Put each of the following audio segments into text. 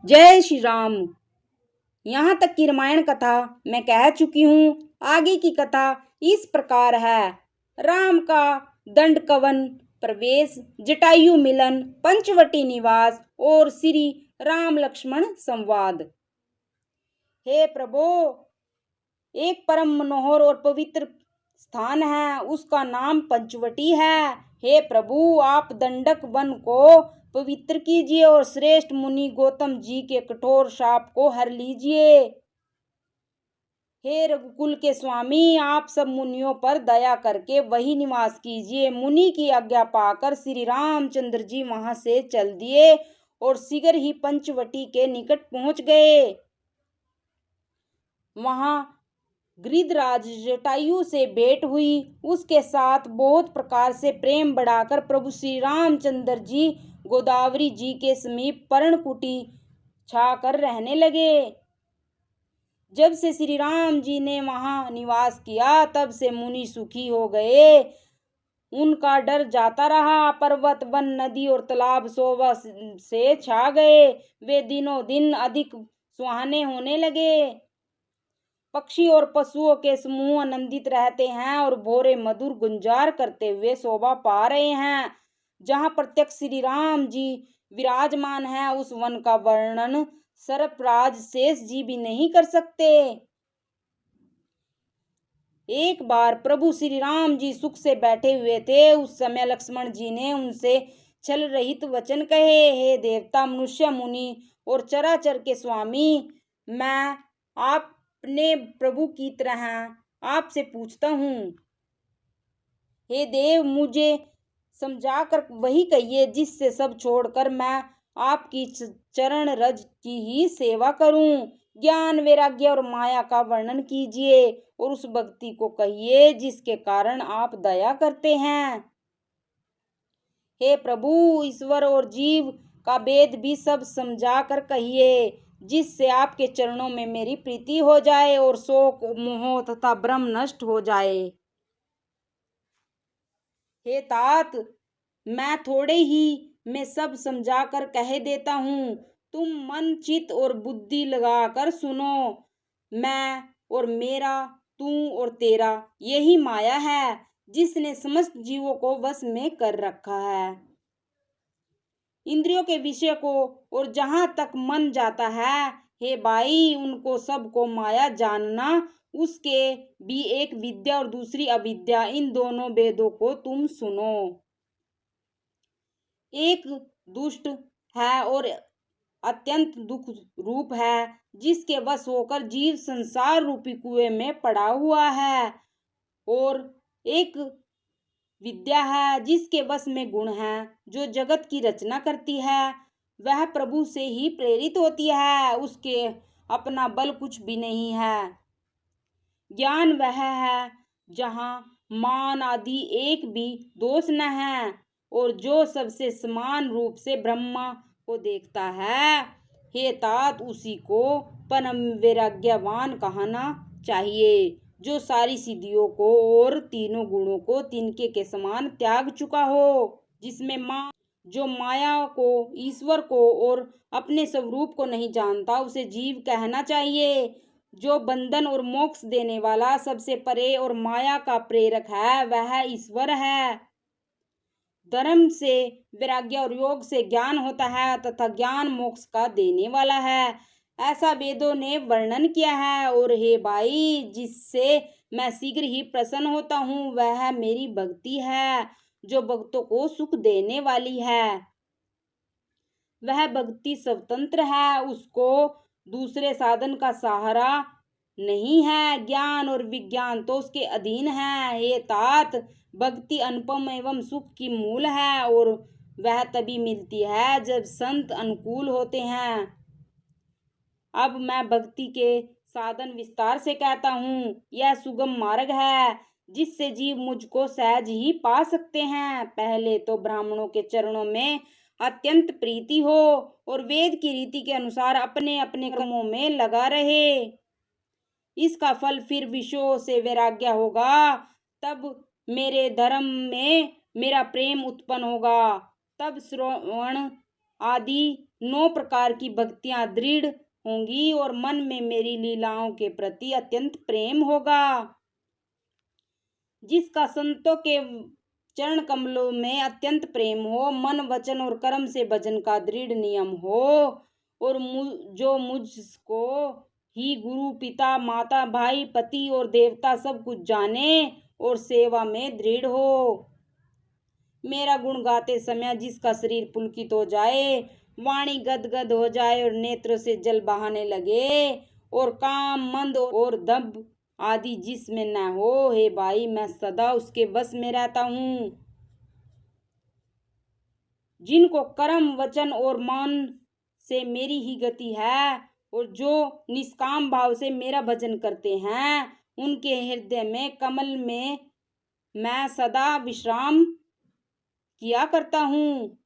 जय श्री राम। यहाँ तक की रामायण कथा मैं कह चुकी हूँ। आगे की कथा इस प्रकार है। राम का दंड कवन, प्रवेश, जटायु मिलन, पंचवटी निवास और श्री राम लक्ष्मण संवाद। हे प्रभु, एक परम मनोहर और पवित्र स्थान है, उसका नाम पंचवटी है। हे प्रभु, आप दंडक वन को पवित्र कीजिए और श्रेष्ठ मुनि गौतम जी के कठोर शाप को हर लीजिए। हे रघुकुल के स्वामी, आप सब मुनियों पर दया करके वही निवास कीजिए। मुनि की आज्ञा पाकर श्री रामचंद्र जी वहां से चल दिए और शीघ्र ही पंचवटी के निकट पहुंच गए। वहां गिरिधराज जटायु से भेंट हुई। उसके साथ बहुत प्रकार से प्रेम बढ़ाकर प्रभु श्री रामचंद्र जी गोदावरी जी के समीप पर्णकुटी छाकर रहने लगे। जब से श्री राम जी ने वहां निवास किया तब से मुनि सुखी हो गए। उनका डर जाता रहा। पर्वत, वन, नदी और तालाब शोभा से छा गए। वे दिनों दिन अधिक सुहाने होने लगे। पक्षी और पशुओं के समूह आनंदित रहते हैं और भोरे मधुर गुंजार करते हुए शोभा पा रहे हैं। जहाँ प्रत्यक्ष श्री राम जी विराजमान है, उस वन का वर्णन सर्पराज शेष जी भी नहीं कर सकते। एक बार प्रभु श्री राम जी सुख से बैठे हुए थे। उस समय लक्ष्मण जी ने उनसे छल रहित वचन कहे। हे देवता, मनुष्य, मुनि और चराचर के स्वामी, मैं अपने प्रभु की तरह आपसे पूछता हूँ। हे देव, मुझे समझाकर वही कहिए जिससे सब छोड़कर मैं आपकी चरण रज की ही सेवा करूं। ज्ञान, वैराग्य और माया का वर्णन कीजिए और उस भक्ति को कहिए जिसके कारण आप दया करते हैं। हे प्रभु, ईश्वर और जीव का भेद भी सब समझा कर कहिए, जिससे आपके चरणों में मेरी प्रीति हो जाए और शोक, मोह तथा भ्रम नष्ट हो जाए। हे तात, मैं थोड़े ही में सब समझा कर कह देता हूँ। तुम मन, चित्त और बुद्धि लगाकर सुनो। मैं और मेरा, तू और तेरा, यही माया है जिसने समस्त जीवों को वश में कर रखा है। इंद्रियों के विषय को और जहां तक मन जाता है, हे भाई, उनको सबको माया जानना। उसके भी एक विद्या और दूसरी अविद्या। इन दोनों भेदों को तुम सुनो। एक दुष्ट है और अत्यंत दुख रूप है, जिसके वश होकर जीव संसार रूपी कुएं में पड़ा हुआ है। और एक विद्या है जिसके वश में गुण है, जो जगत की रचना करती है। वह प्रभु से ही प्रेरित होती है, उसके अपना बल कुछ भी नहीं है। ज्ञान वह है जहाँ मान आदि एक भी दोष न है और जो सबसे समान रूप से ब्रह्मा को देखता है। हे तात, उसी को परम वैराग्यवान कहना चाहिए, जो सारी सिद्धियों को और तीनों गुणों को तिनके के समान त्याग चुका हो। जिसमें जो माया को, ईश्वर को और अपने स्वरूप को नहीं जानता, उसे जीव कहना चाहिए। जो बंधन और मोक्ष देने वाला, सबसे परे और माया का प्रेरक है, वह ईश्वर है। धर्म से वैराग्य और योग से ज्ञान होता है तथा ज्ञान मोक्ष का देने वाला है, ऐसा वेदों ने वर्णन किया है। और हे भाई, जिससे मैं शीघ्र ही प्रसन्न होता हूँ, वह मेरी भक्ति है, जो भक्तों को सुख देने वाली है। वह भक्ति स्वतंत्र है, उसको दूसरे साधन का सहारा नहीं है। ज्ञान और विज्ञान तो उसके अधीन है। हे तात, भक्ति अनुपम एवं सुख की मूल है और वह तभी मिलती है जब संत अनुकूल होते हैं। अब मैं भक्ति के साधन विस्तार से कहता हूँ। यह सुगम मार्ग है जिससे जीव मुझको सहज ही पा सकते हैं। पहले तो ब्राह्मणों के चरणों में अत्यंत प्रीति हो और वेद की रीति के अनुसार अपने अपने कर्मों में लगा रहे। इसका फल फिर विषयों से वैराग्य होगा। तब मेरे धर्म में मेरा प्रेम उत्पन्न होगा। तब श्रवण आदि 9 प्रकार की भक्तियां दृढ़ होंगी और मन में मेरी लीलाओं के प्रति अत्यंत प्रेम होगा। जिसका संतों के चरण कमलों में अत्यंत प्रेम हो, मन वचन और कर्म से भजन का दृढ़ नियम हो, और जो मुझको ही गुरु पिता माता भाई पति और देवता सब कुछ जाने और सेवा में दृढ़ हो। मेरा गुण गाते समय जिसका शरीर पुलकित हो जाए, वाणी गदगद हो जाए और नेत्रों से जल बहाने लगे, और काम मंद और दंभ आदि जिसमें न हो, हे भाई मैं सदा उसके बस में रहता हूँ। जिनको कर्म वचन और मन से मेरी ही गति है और जो निष्काम भाव से मेरा भजन करते हैं, उनके हृदय में कमल में मैं सदा विश्राम किया करता हूँ।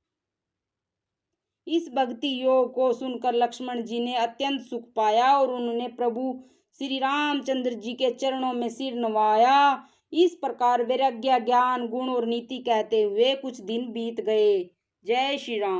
इस भक्ति योग को सुनकर लक्ष्मण जी ने अत्यंत सुख पाया और उन्होंने प्रभु श्री रामचंद्र जी के चरणों में सिर नवाया। इस प्रकार वैराग्य ज्ञान गुण और नीति कहते हुए कुछ दिन बीत गए। जय श्री राम।